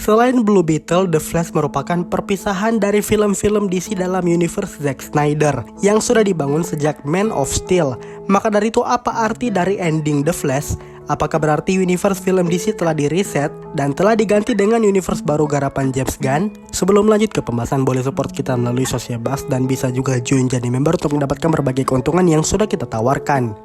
Selain Blue Beetle, The Flash merupakan perpisahan dari film-film DC dalam universe Zack Snyder yang sudah dibangun sejak Man of Steel. Maka dari itu, apa arti dari ending The Flash? Apakah berarti universe film DC telah di-reset dan telah diganti dengan universe baru garapan James Gunn? Sebelum lanjut ke pembahasan, boleh support kita melalui Sociabuzz dan bisa juga join jadi member untuk mendapatkan berbagai keuntungan yang sudah kita tawarkan.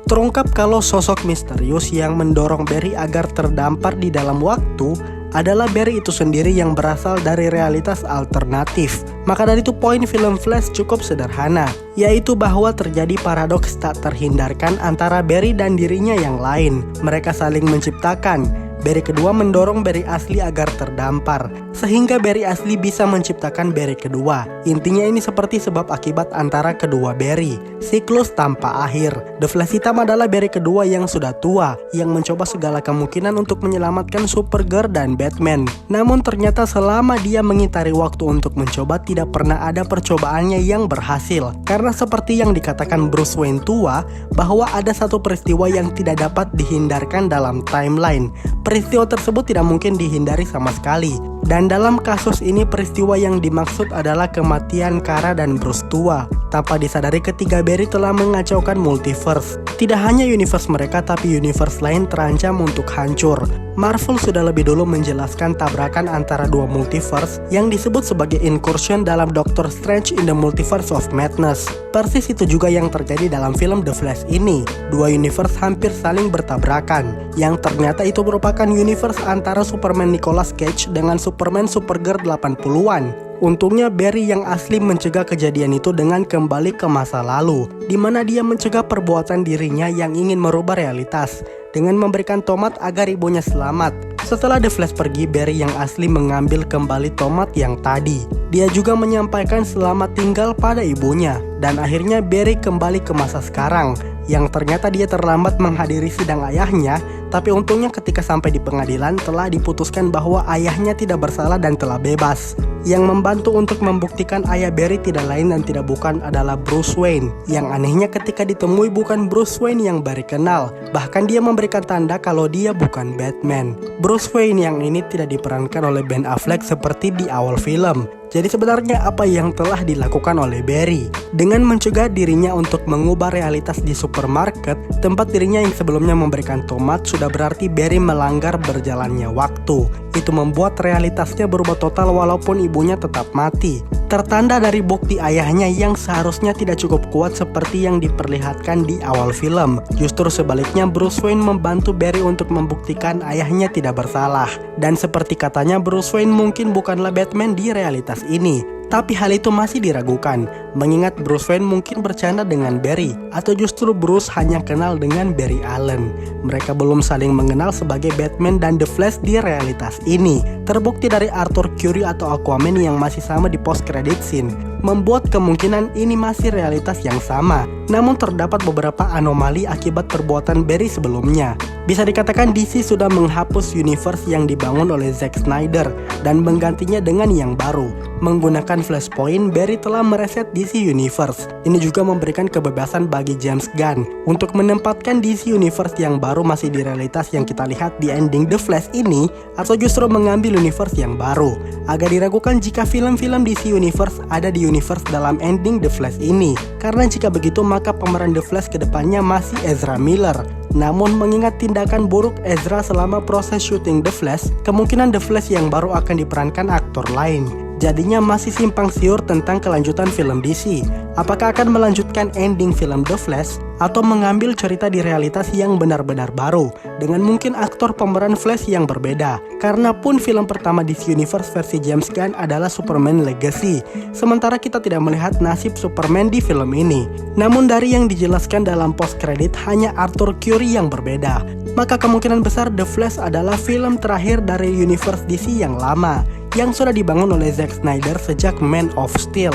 Terungkap kalau sosok misterius yang mendorong Barry agar terdampar di dalam waktu adalah Barry itu sendiri yang berasal dari realitas alternatif. Maka dari itu poin film Flash cukup sederhana, yaitu bahwa terjadi paradoks tak terhindarkan antara Barry dan dirinya yang lain. Mereka saling menciptakan. Barry kedua mendorong Barry asli agar terdampar, sehingga Barry asli bisa menciptakan Barry kedua. Intinya ini seperti sebab akibat antara kedua Barry, siklus tanpa akhir. The Flash hitam adalah Barry kedua yang sudah tua, yang mencoba segala kemungkinan untuk menyelamatkan Supergirl dan Batman. Namun ternyata selama dia mengitari waktu untuk mencoba, tidak pernah ada percobaannya yang berhasil. Karena seperti yang dikatakan Bruce Wayne tua, bahwa ada satu peristiwa yang tidak dapat dihindarkan dalam timeline. Peristiwa tersebut tidak mungkin dihindari sama sekali. Dan dalam kasus ini peristiwa yang dimaksud adalah kematian Kara dan Bruce tua. Tanpa disadari ketiga Barry telah mengacaukan multiverse. Tidak hanya universe mereka tapi universe lain terancam untuk hancur. Marvel sudah lebih dulu menjelaskan tabrakan antara dua multiverse yang disebut sebagai incursion dalam Doctor Strange in the Multiverse of Madness. Persis itu juga yang terjadi dalam film The Flash ini. Dua universe hampir saling bertabrakan, yang ternyata itu merupakan universe antara Superman Nicolas Cage dengan Superman Supergirl 80-an. Untungnya Barry yang asli mencegah kejadian itu dengan kembali ke masa lalu, di mana dia mencegah perbuatan dirinya yang ingin merubah realitas dengan memberikan tomat agar ibunya selamat. Setelah The Flash pergi, Barry yang asli mengambil kembali tomat yang tadi. Dia juga menyampaikan selamat tinggal pada ibunya. Dan akhirnya Barry kembali ke masa sekarang, yang ternyata dia terlambat menghadiri sidang ayahnya. Tapi untungnya ketika sampai di pengadilan telah diputuskan bahwa ayahnya tidak bersalah dan telah bebas. Yang membantu untuk membuktikan ayah Barry tidak lain dan tidak bukan adalah Bruce Wayne. Yang anehnya ketika ditemui bukan Bruce Wayne yang Barry kenal. Bahkan dia memberikan tanda kalau dia bukan Batman. Bruce Wayne yang ini tidak diperankan oleh Ben Affleck seperti di awal film. Jadi sebenarnya apa yang telah dilakukan oleh Barry? Dengan mencegah dirinya untuk mengubah realitas di supermarket, tempat dirinya yang sebelumnya memberikan tomat, sudah berarti Barry melanggar berjalannya waktu. Itu membuat realitasnya berubah total walaupun ibunya tetap mati. Tertanda dari bukti ayahnya yang seharusnya tidak cukup kuat seperti yang diperlihatkan di awal film. Justru sebaliknya Bruce Wayne membantu Barry untuk membuktikan ayahnya tidak bersalah. Dan seperti katanya Bruce Wayne mungkin bukanlah Batman di realitas ini. Tapi hal itu masih diragukan, mengingat Bruce Wayne mungkin bercanda dengan Barry, atau justru Bruce hanya kenal dengan Barry Allen. Mereka belum saling mengenal sebagai Batman dan The Flash di realitas ini. Terbukti dari Arthur Curry atau Aquaman yang masih sama di post-credit scene, membuat kemungkinan ini masih realitas yang sama. Namun terdapat beberapa anomali akibat perbuatan Barry sebelumnya. Bisa dikatakan DC sudah menghapus universe yang dibangun oleh Zack Snyder dan menggantinya dengan yang baru. Menggunakan Flashpoint, Barry telah mereset DC Universe. Ini juga memberikan kebebasan bagi James Gunn untuk menempatkan DC Universe yang baru masih di realitas yang kita lihat di ending The Flash ini, atau justru mengambil universe yang baru. Agak diragukan jika film-film DC Universe ada di universe dalam ending The Flash ini, karena jika begitu maka pemeran The Flash kedepannya masih Ezra Miller. Namun mengingat tindakan buruk Ezra selama proses syuting The Flash, kemungkinan The Flash yang baru akan diperankan aktor lain. Jadinya masih simpang siur tentang kelanjutan film DC. Apakah akan melanjutkan ending film The Flash atau mengambil cerita di realitas yang benar-benar baru dengan mungkin aktor pemeran Flash yang berbeda. Karena pun film pertama DC Universe versi James Gunn adalah Superman Legacy, sementara kita tidak melihat nasib Superman di film ini. Namun dari yang dijelaskan dalam post credit hanya Arthur Curry yang berbeda. Maka kemungkinan besar The Flash adalah film terakhir dari universe DC yang lama, yang sudah dibangun oleh Zack Snyder sejak Man of Steel.